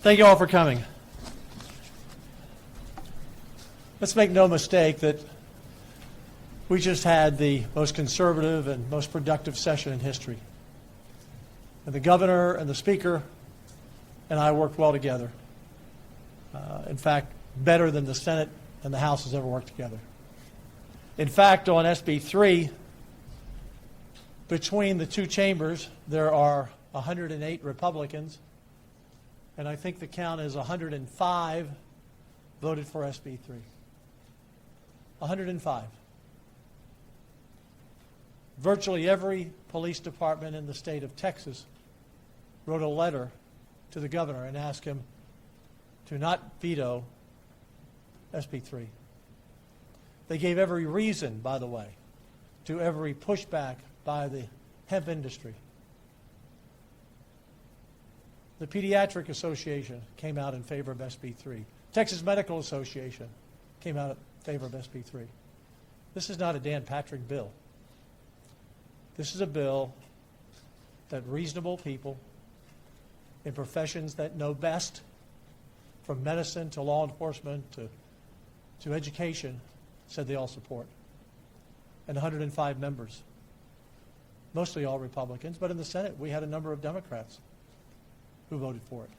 Thank you all for coming. Let's make no mistake that we just had the most conservative and most productive session in history. And the governor and the speaker and I worked well together. In fact, better than the Senate and the House has ever worked together. In fact, on SB 3, between the two chambers, there are 108 Republicans, and I think the count is 105 voted for SB 3. 105. Virtually every police department in the state of Texas wrote a letter to the governor and asked him to not veto SB 3. They gave every reason, by the way, to every pushback by the hemp industry. The Pediatric Association came out in favor of SB 3. Texas Medical Association came out in favor of SB 3. This is not a Dan Patrick bill. This is a bill that reasonable people in professions that know best, from medicine to law enforcement to education, said they all support. And 105 members, mostly all Republicans, but in the Senate we had a number of Democrats who voted for it.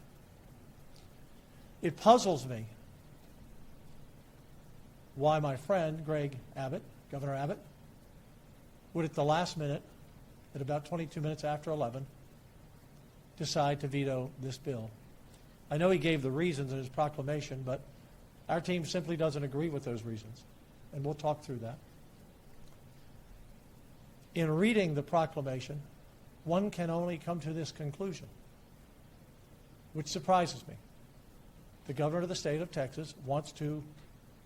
It puzzles me why my friend Greg Abbott, Governor Abbott, would at the last minute, at about 22 minutes after 11, decide to veto this bill. I know he gave the reasons in his proclamation, but our team simply doesn't agree with those reasons, and we'll talk through that. In reading the proclamation, one can only come to this conclusion, which surprises me. The governor of the state of Texas wants to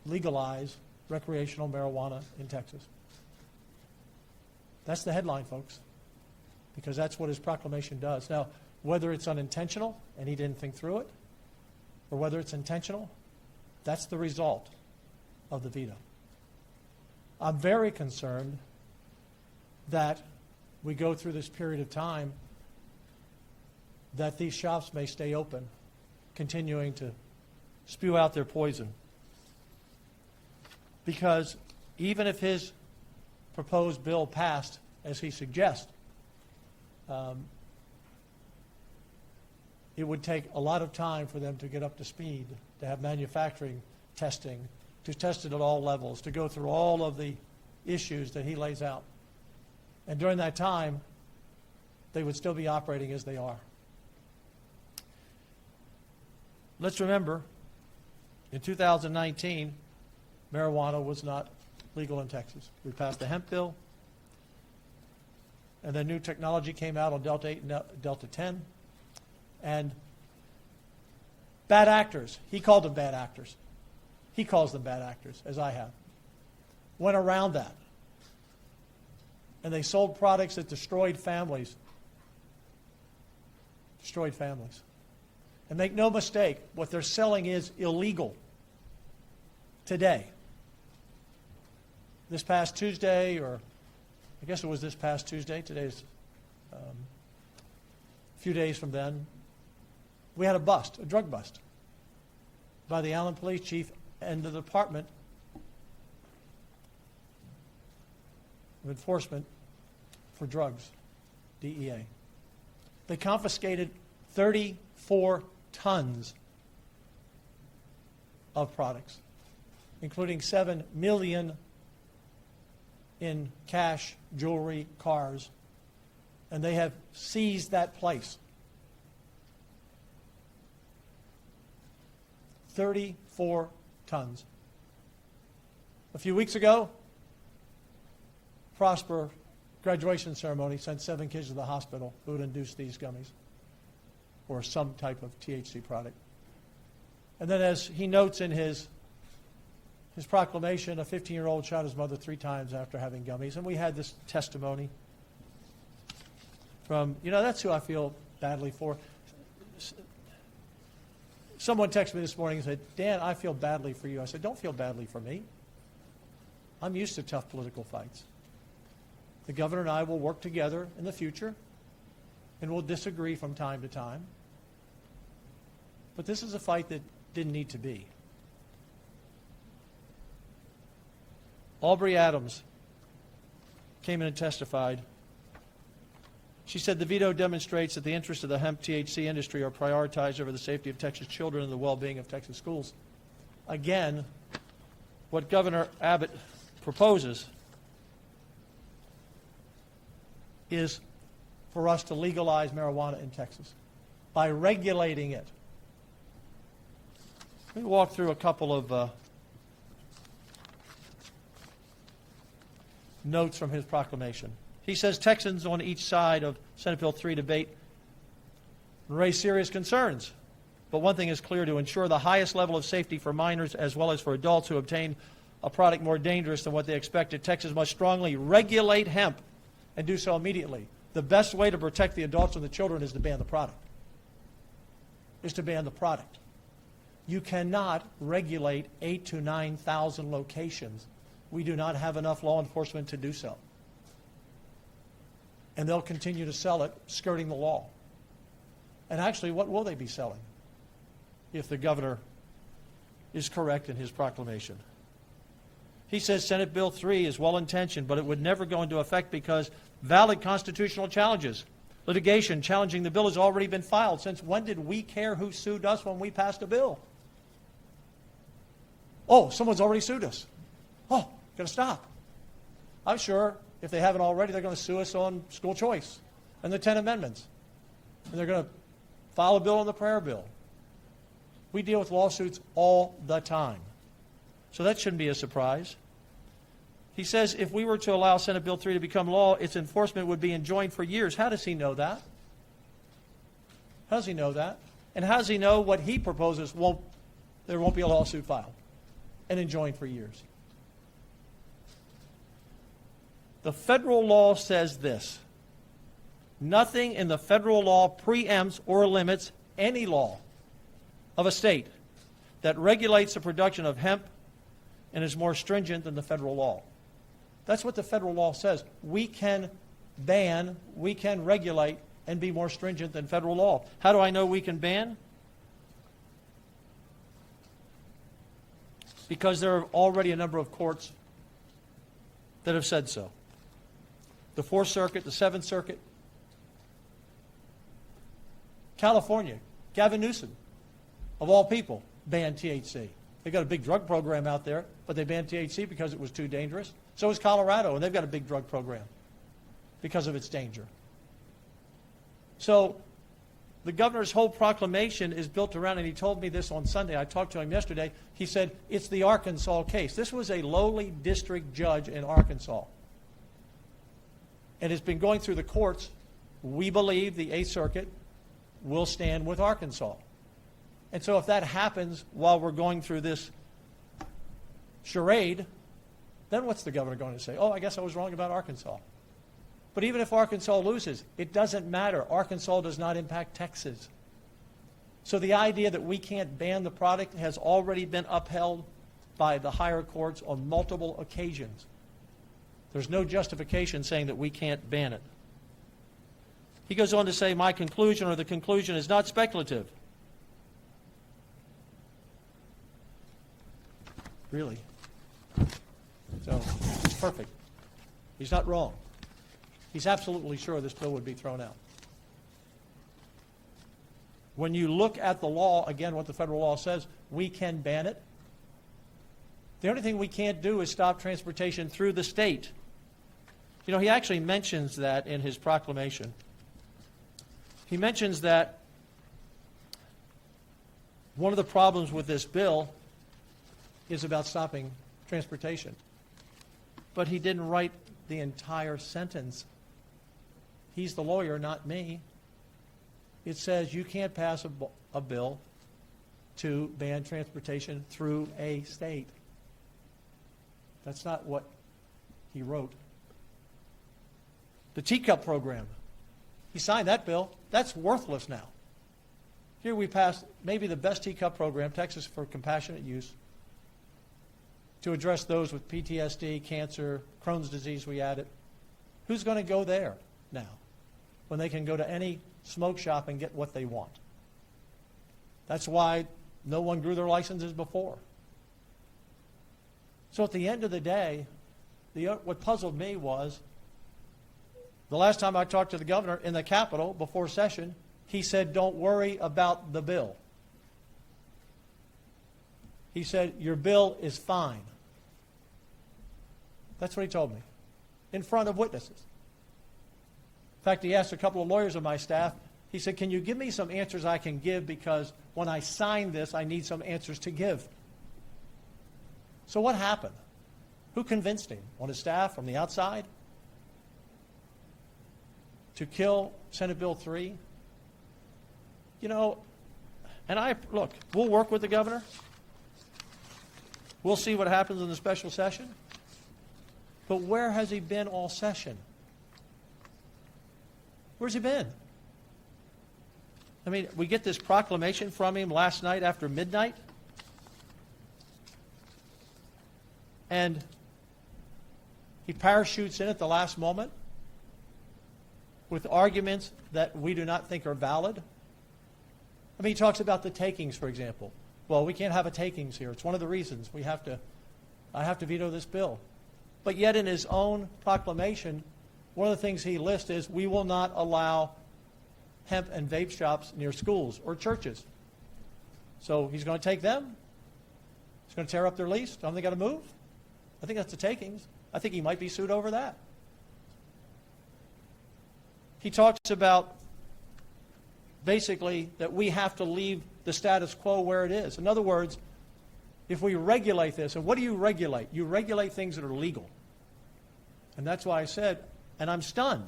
legalize recreational marijuana in Texas. That's the headline, folks, because that's what his proclamation does. Now, whether it's unintentional and he didn't think through it, or whether it's intentional, that's the result of the veto. I'm very concerned that we go through this period of time that these shops may stay open, continuing to spew out their poison. Because even if his proposed bill passed, as he suggests, it would take a lot of time for them to get up to speed, to have manufacturing testing, to test it at all levels, to go through all of the issues that he lays out. And during that time, they would still be operating as they are. Let's remember, in 2019, marijuana was not legal in Texas. We passed the hemp bill, and then new technology came out on Delta 8 and Delta 10. And bad actors, he called them bad actors. He calls them bad actors, as I have, went around that. And they sold products that destroyed families. Destroyed families. And make no mistake, what they're selling is illegal today. This past Tuesday, or I guess it was this past Tuesday, today's a few days from then, we had a bust, a drug bust, by the Allen Police Chief and the Department of Enforcement for Drugs, DEA. They confiscated 34 tons of products, including $7 million in cash, jewelry, cars, and they have seized that place. 34 tons. A few weeks ago, Prosper graduation ceremony sent 7 kids to the hospital who had induced these gummies or some type of THC product. And then, as he notes in his proclamation, a 15-year-old shot his mother 3 times after having gummies. And we had this testimony from, that's who I feel badly for. Someone texted me this morning and said, Dan, I feel badly for you. I said, don't feel badly for me. I'm used to tough political fights. The governor and I will work together in the future, and we'll disagree from time to time. But this is a fight that didn't need to be. Aubrey Adams came in and testified. She said the veto demonstrates that the interests of the hemp THC industry are prioritized over the safety of Texas children and the well-being of Texas schools. Again, what Governor Abbott proposes is for us to legalize marijuana in Texas by regulating it. Let me walk through a couple of notes from his proclamation. He says Texans on each side of Senate Bill 3 debate raise serious concerns. But one thing is clear: to ensure the highest level of safety for minors as well as for adults who obtain a product more dangerous than what they expected, Texas must strongly regulate hemp and do so immediately. The best way to protect the adults and the children is to ban the product. You cannot regulate 8,000 to 9,000 locations. We do not have enough law enforcement to do so. And they'll continue to sell it, skirting the law. And actually, what will they be selling if the governor is correct in his proclamation? He says Senate Bill 3 is well-intentioned, but it would never go into effect because valid constitutional challenges, litigation challenging the bill has already been filed. Since when did we care who sued us when we passed a bill? Oh, someone's already sued us. Oh, got to stop. I'm sure if they haven't already, they're going to sue us on school choice and the 10 amendments. And they're going to file a bill on the prayer bill. We deal with lawsuits all the time. So that shouldn't be a surprise. He says if we were to allow Senate Bill 3 to become law, its enforcement would be enjoined for years. How does he know that? How does he know that? And how does he know what he proposes there won't be a lawsuit filed and enjoined for years? The federal law says this: nothing in the federal law preempts or limits any law of a state that regulates the production of hemp and is more stringent than the federal law. That's what the federal law says. We can ban, we can regulate, and be more stringent than federal law. How do I know we can ban? Because there are already a number of courts that have said so. The Fourth Circuit, the Seventh Circuit. California, Gavin Newsom, of all people, banned THC. They've got a big drug program out there, but they banned THC because it was too dangerous. So is Colorado, and they've got a big drug program because of its danger. So the governor's whole proclamation is built around, and he told me this on Sunday. I talked to him yesterday. He said, it's the Arkansas case. This was a lowly district judge in Arkansas. And it's been going through the courts. We believe the Eighth Circuit will stand with Arkansas. And so if that happens while we're going through this charade, then what's the governor going to say? Oh, I guess I was wrong about Arkansas. But even if Arkansas loses, it doesn't matter. Arkansas does not impact Texas. So the idea that we can't ban the product has already been upheld by the higher courts on multiple occasions. There's no justification saying that we can't ban it. He goes on to say, my conclusion, or the conclusion, is not speculative. Really? So, it's perfect. He's not wrong. He's absolutely sure this bill would be thrown out. When you look at the law, again, what the federal law says, we can ban it. The only thing we can't do is stop transportation through the state. You know, he actually mentions that in his proclamation. He mentions that one of the problems with this bill is about stopping transportation. But he didn't write the entire sentence. He's the lawyer, not me. It says you can't pass a bill to ban transportation through a state. That's not what he wrote. The teacup program. He signed that bill. That's worthless now. Here we passed maybe the best teacup program, Texas for Compassionate Use, to address those with PTSD, cancer, Crohn's disease, we added. Who's going to go there now when they can go to any smoke shop and get what they want? That's why no one grew their licenses before. So at the end of the day, what puzzled me was the last time I talked to the governor in the Capitol before session, he said, don't worry about the bill. He said, your bill is fine. That's what he told me, in front of witnesses. In fact, he asked a couple of lawyers on my staff, he said, can you give me some answers I can give, because when I sign this, I need some answers to give. So what happened? Who convinced him? On his staff, from the outside? To kill Senate Bill 3? You know, and look, we'll work with the governor. We'll see what happens in the special session. But where has he been all session? Where's he been? I mean, we get this proclamation from him last night after midnight. And he parachutes in at the last moment with arguments that we do not think are valid. I mean, he talks about the takings, for example. Well, we can't have a takings here. It's one of the reasons I have to veto this bill. But yet in his own proclamation, one of the things he lists is we will not allow hemp and vape shops near schools or churches. So he's going to take them. He's going to tear up their lease. Tell them they got to move. I think that's the takings. I think he might be sued over that. He talks about basically that we have to leave the status quo where it is. In other words, if we regulate this, and what do you regulate? You regulate things that are legal. And that's why I said, and I'm stunned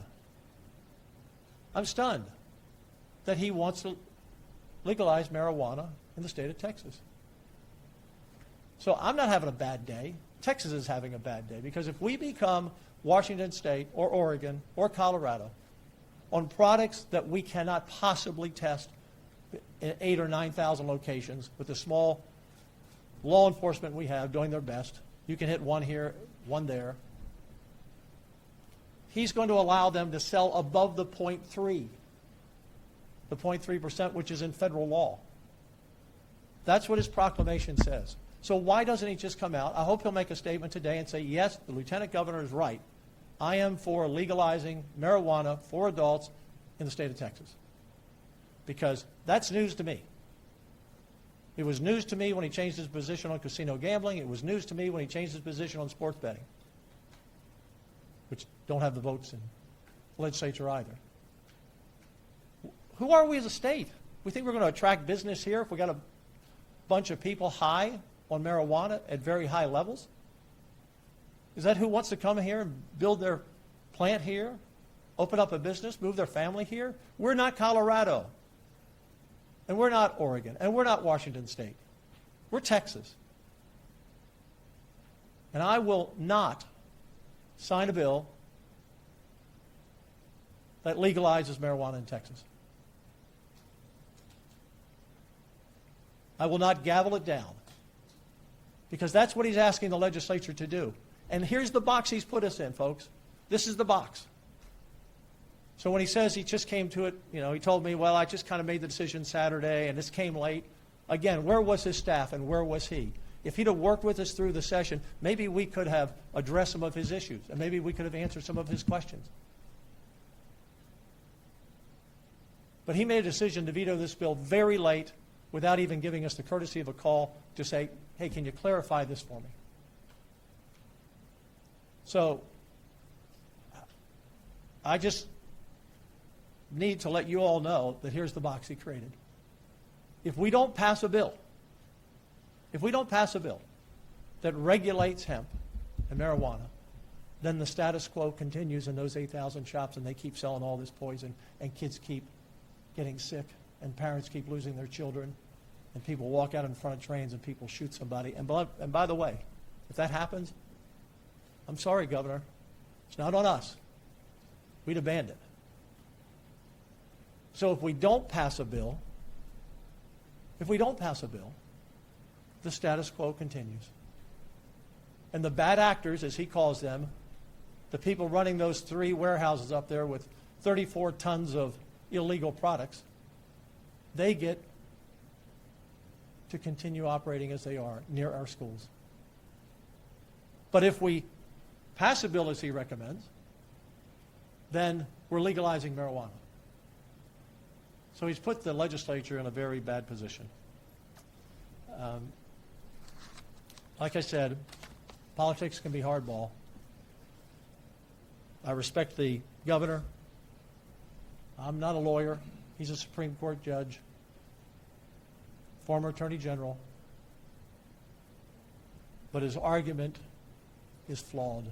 that he wants to legalize marijuana in the state of Texas. So I'm not having a bad day. Texas is having a bad day, because if we become Washington State or Oregon or Colorado on products that we cannot possibly test in 8,000 or 9,000 locations with the small law enforcement we have doing their best, you can hit one here, one there. He's going to allow them to sell above the 0.3%, which is in federal law. That's what his proclamation says. So why doesn't he just come out? I hope he'll make a statement today and say, yes, the lieutenant governor is right. I am for legalizing marijuana for adults in the state of Texas. Because that's news to me. It was news to me when he changed his position on casino gambling. It was news to me when he changed his position on sports betting, which don't have the votes in the legislature either. Who are we as a state? We think we're going to attract business here if we got a bunch of people high on marijuana at very high levels? Is that who wants to come here and build their plant here, open up a business, move their family here? We're not Colorado, and we're not Oregon, and we're not Washington State. We're Texas. And I will not sign a bill that legalizes marijuana in Texas. I will not gavel it down, because that's what he's asking the legislature to do. And here's the box he's put us in, folks. This is the box. So when he says he just came to it, you know, he told me, well, I just kind of made the decision Saturday and this came late. Again, where was his staff and where was he? If he'd have worked with us through the session, maybe we could have addressed some of his issues, and maybe we could have answered some of his questions. But he made a decision to veto this bill very late without even giving us the courtesy of a call to say, hey, can you clarify this for me? So I just need to let you all know that here's the box he created. If we don't pass a bill that regulates hemp and marijuana, then the status quo continues in those 8,000 shops, and they keep selling all this poison, and kids keep getting sick, and parents keep losing their children, and people walk out in front of trains and people shoot somebody. And by the way, if that happens, I'm sorry, Governor, it's not on us. We'd abandon it. So if we don't pass a bill, the status quo continues. And the bad actors, as he calls them, the people running those 3 warehouses up there with 34 tons of illegal products, they get to continue operating as they are near our schools. But if we pass a bill as he recommends, then we're legalizing marijuana. So he's put the legislature in a very bad position. Like I said, politics can be hardball. I respect the governor. I'm not a lawyer. He's a Supreme Court judge, former Attorney General. But his argument is flawed.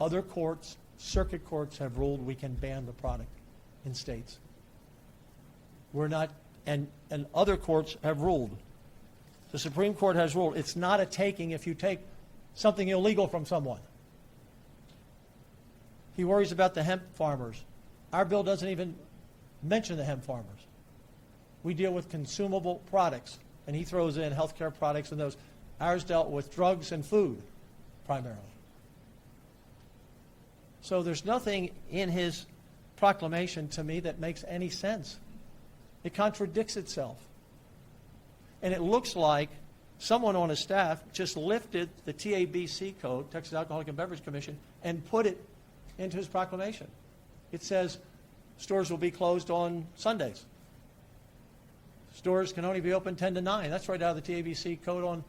Other courts, circuit courts, have ruled we can ban the product in states. We're not, and other courts have ruled. The Supreme Court has ruled it's not a taking if you take something illegal from someone. He worries about the hemp farmers. Our bill doesn't even mention the hemp farmers. We deal with consumable products, and he throws in healthcare products and those. Ours dealt with drugs and food, primarily. So there's nothing in his proclamation to me that makes any sense. It contradicts itself. And it looks like someone on his staff just lifted the TABC code, Texas Alcoholic and Beverage Commission, and put it into his proclamation. It says stores will be closed on Sundays. Stores can only be open 10 to 9. That's right out of the TABC code on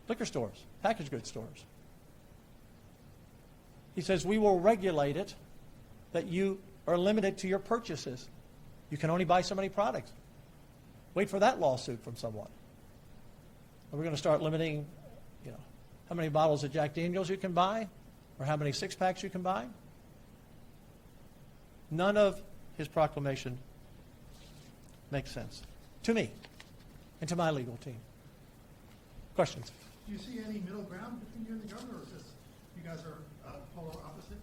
liquor stores, packaged goods stores. He says we will regulate it that you are limited to your purchases. You can only buy so many products. Wait for that lawsuit from someone. Are we going to start limiting, how many bottles of Jack Daniels you can buy, or how many six-packs you can buy? None of his proclamation makes sense to me and to my legal team. Questions? Do you see any middle ground between you and the governor, or is this you guys are polar opposite?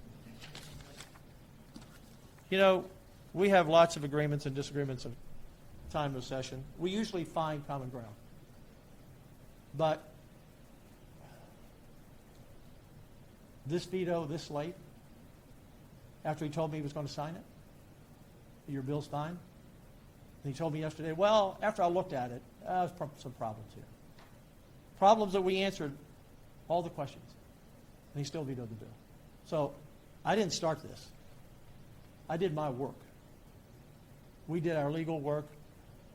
We have lots of agreements and disagreements of time of session. We usually find common ground. But this veto this late, after he told me he was going to sign it, your bill's fine. And he told me yesterday, well, after I looked at it, there's some problems here. Problems that we answered all the questions. And he still vetoed the bill. So I didn't start this. I did my work. We did our legal work.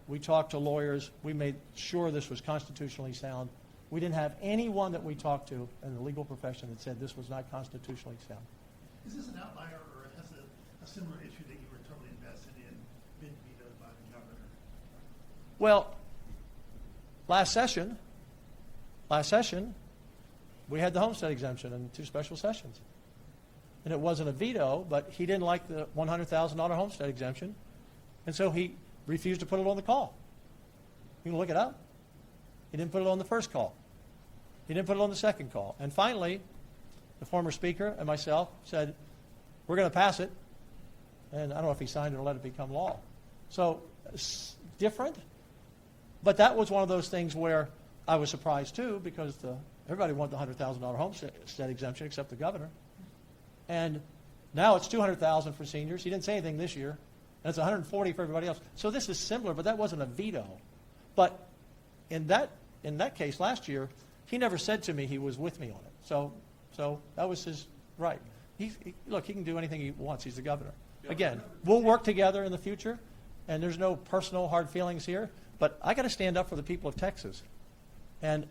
We talked to lawyers. We made sure this was constitutionally sound. We didn't have anyone that we talked to in the legal profession that said this was not constitutionally sound. Is this an outlier, or has a similar issue that you were totally invested in been vetoed by the governor? Well, last session, we had the homestead exemption in 2 special sessions. And it wasn't a veto, but he didn't like the $100,000 homestead exemption, and so he refused to put it on the call. You can look it up. He didn't put it on the first call. He didn't put it on the second call. And finally, the former speaker and myself said, we're going to pass it. And I don't know if he signed it or let it become law. So it's different. But that was one of those things where I was surprised too, because everybody wanted the $100,000 homestead exemption except the governor. And now it's $200,000 for seniors. He didn't say anything this year. And it's $140,000 for everybody else. So this is similar, but that wasn't a veto. But in that case last year, he never said to me he was with me on it. So that was his right. Look, he can do anything he wants. He's the governor. Again, we'll work together in the future, and there's no personal hard feelings here. But I got to stand up for the people of Texas. And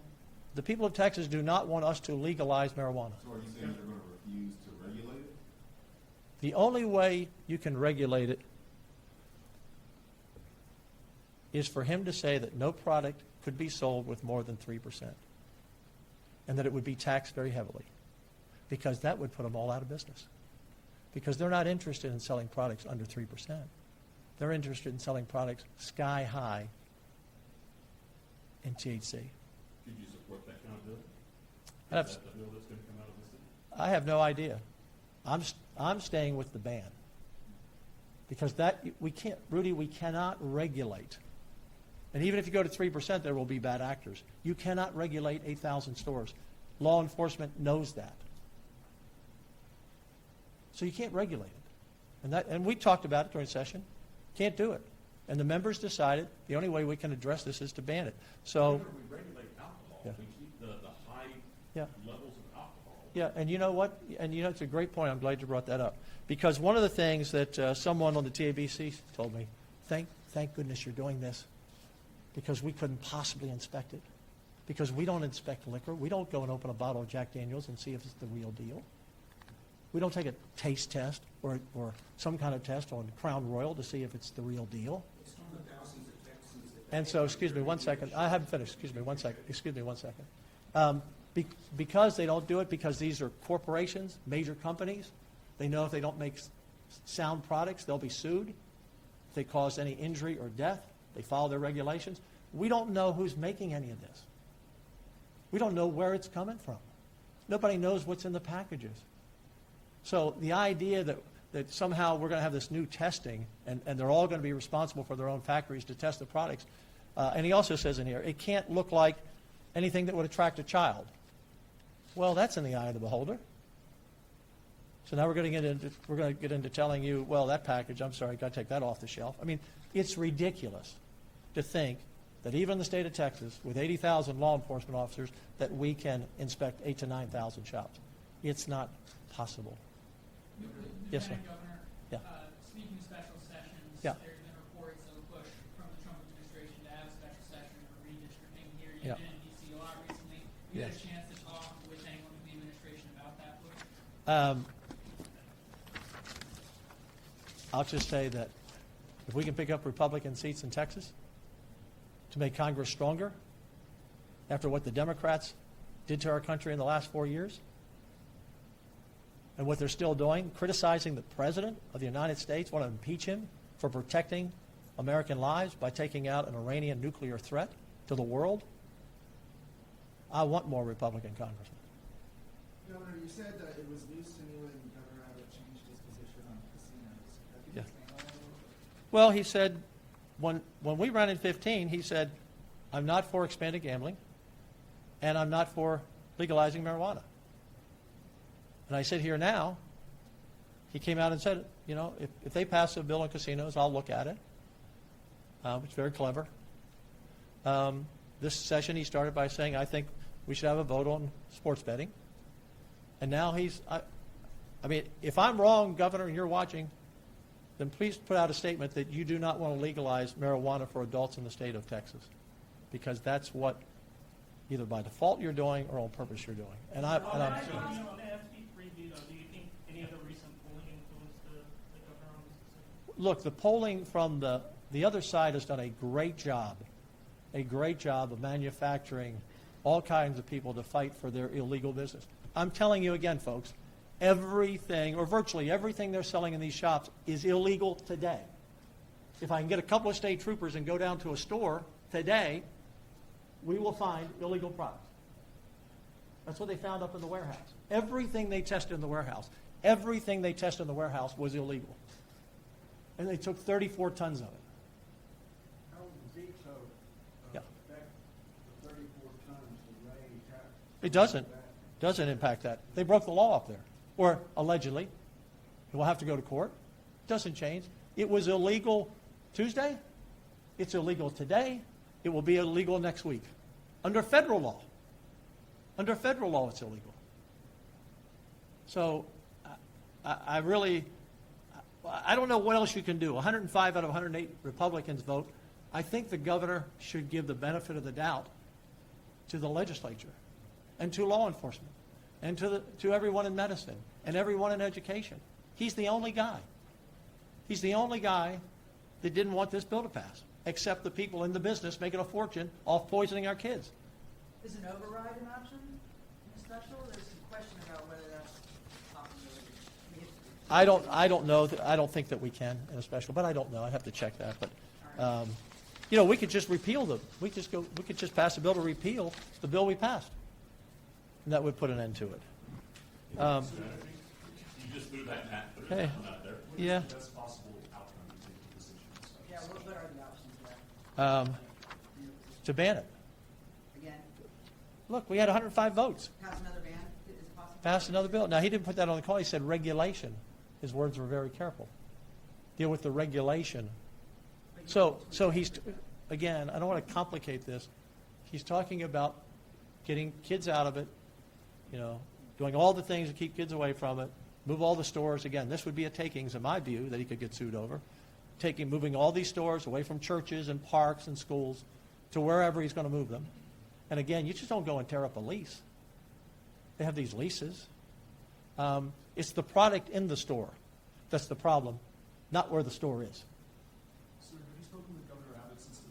the people of Texas do not want us to legalize marijuana. So are you saying you're going to refuse to regulate it? The only way you can regulate it is for him to say that no product could be sold with more than 3%, and that it would be taxed very heavily, because that would put them all out of business, because they're not interested in selling products under 3%. They're interested in selling products sky high in THC. Could you support that kind of bill? I'd have- Is that the bill that's going to come out of the city? I have no idea. I'm staying with the ban, because we can't, Rudy, we cannot regulate. And even if you go to 3%, there will be bad actors. You cannot regulate 8,000 stores. Law enforcement knows that. So you can't regulate it. And we talked about it during session. Can't do it. And the members decided the only way we can address this is to ban it. So, Whenever we regulate alcohol, Yeah. we keep the high yeah. levels of alcohol. Yeah, and you know what? And you know, it's a great point. I'm glad you brought that up. Because one of the things that someone on the TABC told me, thank goodness you're doing this, because we couldn't possibly inspect it. Because we don't inspect liquor. We don't go and open a bottle of Jack Daniels and see if it's the real deal. We don't take a taste test or some kind of test on Crown Royal to see if it's the real deal. And so, excuse me one second. I haven't finished. Excuse me one second. Because they don't do it, because these are corporations, major companies, they know if they don't make sound products, they'll be sued. If they cause any injury or death, they follow their regulations. We don't know who's making any of this. We don't know where it's coming from. Nobody knows what's in the packages. So the idea that somehow we're going to have this new testing and they're all going to be responsible for their own factories to test the products. And he also says in here, it can't look like anything that would attract a child. Well, that's in the eye of the beholder. So now we're going to get into telling you, well, that package, I'm sorry, got to take that off the shelf. I mean, it's ridiculous to think that even in the state of Texas, with 80,000 law enforcement officers, that we can inspect 8,000 to 9,000 shops. It's not possible. Yes, sir. Governor, Yeah. Speaking of special sessions, Yeah. there's been reports of a push from the Trump administration to have a special session for redistricting here. You've Yeah. been in D.C. a lot recently. You had Yes. a chance to talk with anyone in the administration about that push? I'll just say that if we can pick up Republican seats in Texas to make Congress stronger after what the Democrats did to our country in the last 4 years, and what they're still doing, criticizing the President of the United States, want to impeach him for protecting American lives by taking out an Iranian nuclear threat to the world, I want more Republican congressmen. Governor, you said that it was news to me when Governor Abbott changed his position on casinos. Have you Yeah. explained that a little bit? Well, he said, when we ran in 2015, he said, I'm not for expanded gambling, and I'm not for legalizing marijuana. And I said here now, he came out and said, you know, if they pass a bill on casinos, I'll look at it. It's very clever. This session he started by saying, I think we should have a vote on sports betting. And now I mean, if I'm wrong, Governor, and you're watching, then please put out a statement that you do not want to legalize marijuana for adults in the state of Texas. Because that's what either by default you're doing or on purpose you're doing. And I'm On the SB3 veto, do you think any of the recent polling influenced the governor on this decision? look, the polling from the other side has done a great job of manufacturing all kinds of people to fight for their illegal business. I'm telling you again, folks, everything, or virtually everything they're selling in these shops is illegal today. If I can get a couple of state troopers and go down to a store today, we will find illegal products. That's what they found up in the warehouse. Everything they tested in the warehouse, was illegal. And they took 34 tons of it. How would the veto Yeah. affect the 34 tons of rain tax? It doesn't impact that. They broke the law up there, or allegedly. It will have to go to court. Doesn't change. It was illegal Tuesday. It's illegal today. It will be illegal next week. Under federal law. Under federal law, it's illegal. So I don't know what else you can do. 105 out of 108 Republicans vote. I think the governor should give the benefit of the doubt to the legislature and to law enforcement and to everyone in medicine and everyone in education. He's the only guy. He's the only guy that didn't want this bill to pass, except the people in the business making a fortune off poisoning our kids. Is an override an option in a special? There's some question about whether that's a possibility. I mean, I don't know. I don't think that we can in a special, but I don't know. I have to check that. But we could just repeal we could just pass a bill to repeal the bill we passed, and that would put an end to it. You just threw that hat, put Hey. it out there. Yeah. What is the best possible outcome you think the decision is? Yeah, what are the options there? To ban it. Again, Look, we had 105 votes. pass another ban is possible? Passed another bill. Now, he didn't put that on the call. He said regulation. His words were very careful. Deal with the regulation. But So he's, again, I don't want to complicate this. He's talking about getting kids out of it, doing all the things to keep kids away from it, move all the stores. Again, this would be a takings, in my view, that he could get sued over. Moving all these stores away from churches and parks and schools to wherever he's going to move them. And again, you just don't go and tear up a lease. They have these leases. It's the product in the store that's the problem, not where the store is. Sir, have you spoken with Governor Abbott since the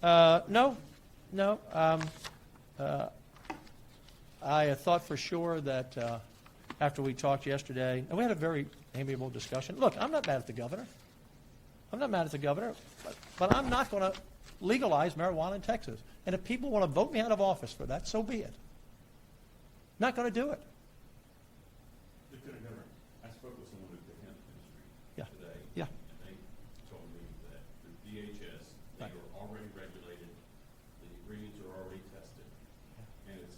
veto? No. I thought for sure that after we talked yesterday, and we had a very amiable discussion. Look, I'm not mad at the governor. But I'm not going to legalize marijuana in Texas. And if people want to vote me out of office for that, so be it. Not going to do it. Lieutenant Governor, I spoke with someone at the hemp industry Yeah. today. Yeah. And they told me that the DHS, they Right. are already regulated, the ingredients are already tested, and it's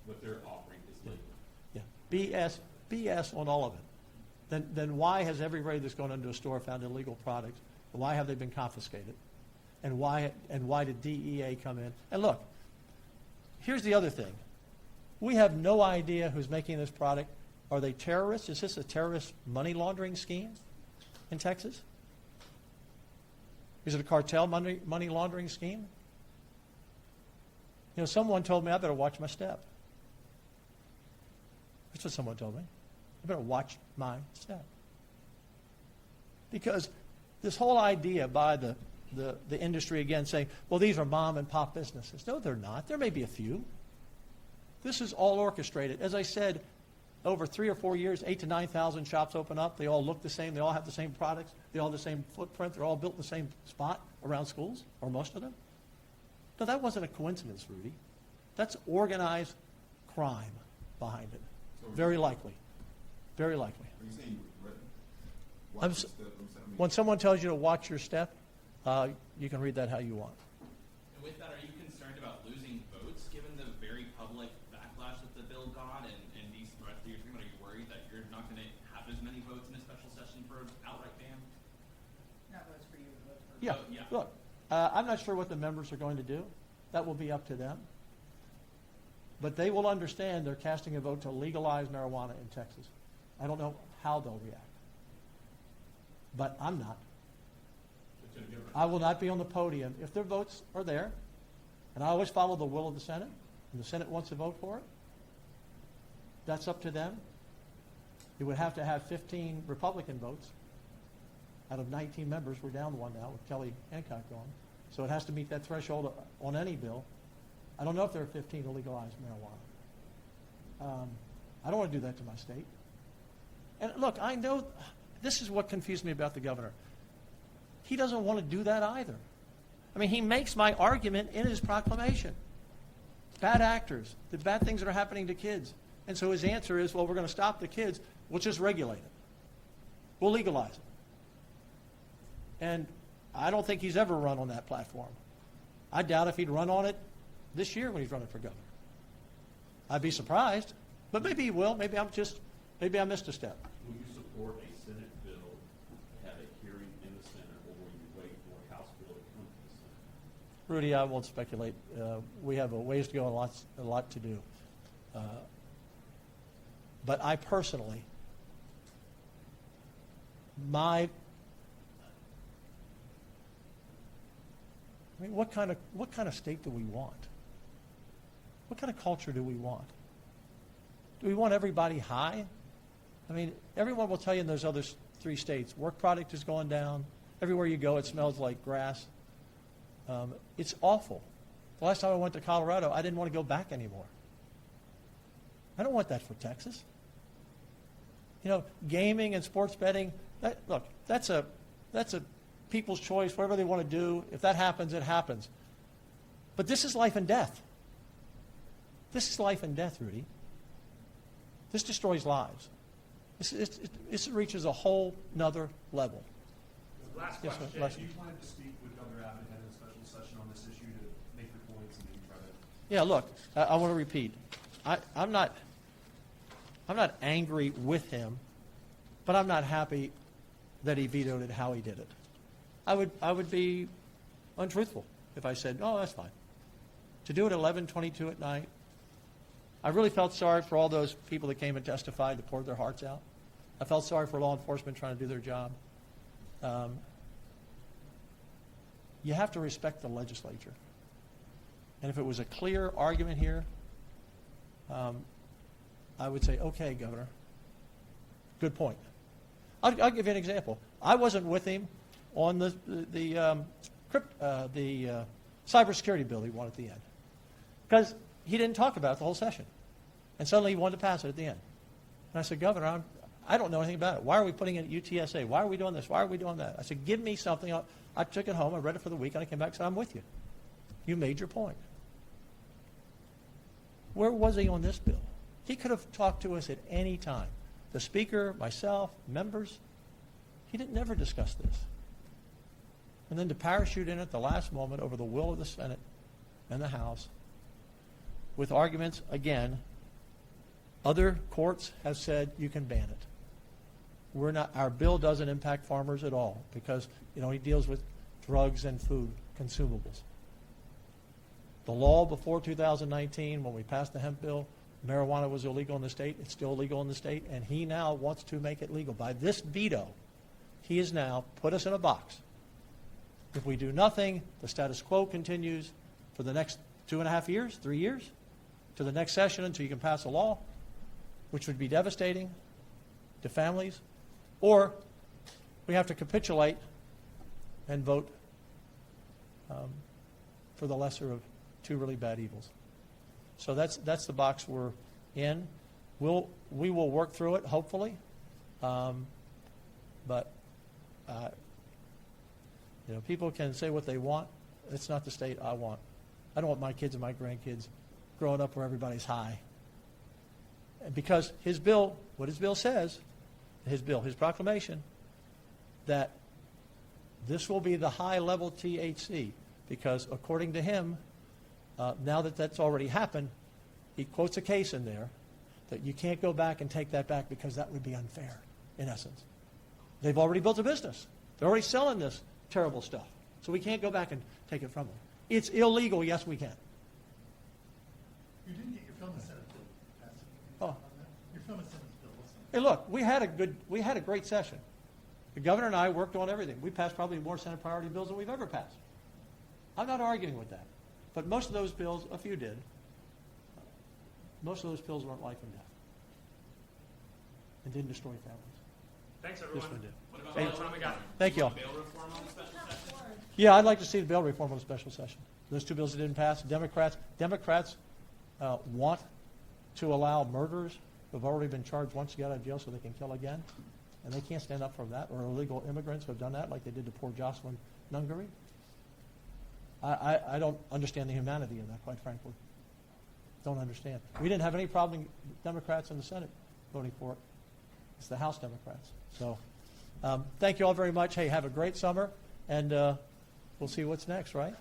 what they're offering is legal. Yeah. BS on all of it. Then why has everybody that's gone into a store found illegal products? Why have they been confiscated? And why did DEA come in? And look, here's the other thing. We have no idea who's making this product. Are they terrorists? Is this a terrorist money laundering scheme in Texas? Is it a cartel money laundering scheme? Someone told me I better watch my step. That's what someone told me. I better watch my step. Because this whole idea by the industry, again, saying, well, these are mom and pop businesses. No, they're not. There may be a few. This is all orchestrated. As I said, over 3 or 4 years, 8,000 to 9,000 shops open up. They all look the same. They all have the same products. They all have the same footprint. They're all built in the same spot around schools, or most of them. No, that wasn't a coincidence, Rudy. That's organized crime behind it. Very likely. Very likely. Are you saying I'm s- When someone tells you to watch your step, you can read that how you want. And with that, are you concerned about losing votes, given the very public backlash that the bill got and these threats that you're talking about? Are you worried that you're not going to have as many votes in a special session for an outright ban? Not votes for you, but votes for. Yeah. Yeah. Look, I'm not sure what the members are going to do. That will be up to them. But they will understand they're casting a vote to legalize marijuana in Texas. I don't know how they'll react. But I'm not. Lieutenant Governor, I will not be on the podium. If their votes are there, and I always follow the will of the Senate, and the Senate wants to vote for it, that's up to them. You would have to have 15 Republican votes. Out of 19 members, we're down one now with Kelly Hancock gone. So it has to meet that threshold on any bill. I don't know if there are 15 to legalize marijuana. I don't want to do that to my state. And look, I know this is what confused me about the governor. He doesn't want to do that either. I mean, he makes my argument in his proclamation. Bad actors, the bad things that are happening to kids. And so his answer is, well, we're going to stop the kids. We'll just regulate it. We'll legalize it. And I don't think he's ever run on that platform. I doubt if he'd run on it this year when he's running for governor. I'd be surprised, but maybe he will. Maybe I missed a step. will you support a Senate bill to have a hearing in the Senate, or will you wait for a House bill to come to the Senate? Rudy, I won't speculate. We have a ways to go and a lot to do. But I personally, what kind of state do we want? What kind of culture do we want? Do we want everybody high? I mean, everyone will tell you in those other 3 states, work product is going down. Everywhere you go, it smells like grass. It's awful. The last time I went to Colorado, I didn't want to go back anymore. I don't want that for Texas. Gaming and sports betting, that's a people's choice, whatever they want to do. If that happens, it happens. But this is life and death. This is life and death, Rudy. This destroys lives. This reaches a whole nother level. Last Yes, question. sir. Last Do you plan to speak with Governor Abbott ahead of a special session on this issue to make your points and maybe try to? Yeah, look, I want to repeat. I'm not angry with him, but I'm not happy that he vetoed it how he did it. I would be untruthful if I said, oh, that's fine. To do it at 11:22 at night, I really felt sorry for all those people that came and testified that poured their hearts out. I felt sorry for law enforcement trying to do their job. You have to respect the legislature. And if it was a clear argument here, I would say, okay, Governor, good point. I'll give you an example. I wasn't with him on the cybersecurity bill he won at the end, because he didn't talk about it the whole session, and suddenly he wanted to pass it at the end. And I said, Governor, I don't know anything about it. Why are we putting it at UTSA? Why are we doing this? Why are we doing that? I said, give me something. I took it home. I read it for the week, and I came back and said, I'm with you. You made your point. Where was he on this bill? He could have talked to us at any time. The speaker, myself, members. He didn't never discuss this. And then to parachute in at the last moment over the will of the Senate and the House with arguments, again, other courts have said you can ban it. We're not, our bill doesn't impact farmers at all because, he deals with drugs and food, consumables. The law before 2019, when we passed the hemp bill, marijuana was illegal in the state. It's still illegal in the state, and he now wants to make it legal. By this veto, he has now put us in a box. If we do nothing, the status quo continues for the next 2.5 years, 3 years, to the next session until you can pass a law, which would be devastating to families, or we have to capitulate and vote for the lesser of two really bad evils. So that's the box we're in. We will work through it, hopefully, but people can say what they want. It's not the state I want. I don't want my kids and my grandkids growing up where everybody's high. And because his bill, what his bill says, his proclamation, that this will be the high-level THC, because according to him, now that that's already happened, he quotes a case in there that you can't go back and take that back because that would be unfair, in essence. They've already built a business. They're already selling this terrible stuff. So we can't go back and take it from them. It's illegal. Yes, we can. You didn't get your film and Senate bill passed. Oh. On that? Your film and Senate bill wasn't. Hey, look, we had a great session. The governor and I worked on everything. We passed probably more Senate priority bills than we've ever passed. I'm not arguing with that. But most of those bills, a few did, most of those bills weren't life and death and didn't destroy families. Thanks, This everyone. one did. What about Hey, electronic government? thank you all. Bail reform on the special session? Yeah, I'd like to see the bail reform on a special session. Those two bills that didn't pass. Democrats want to allow murderers who have already been charged once to get out of jail so they can kill again. And they can't stand up for that, or illegal immigrants who have done that like they did to poor Jocelyn Nungary. I don't understand the humanity of that, quite frankly. Don't understand. We didn't have any problem Democrats in the Senate voting for it. It's the House Democrats. So thank you all very much. Hey, have a great summer, and we'll see what's next, right?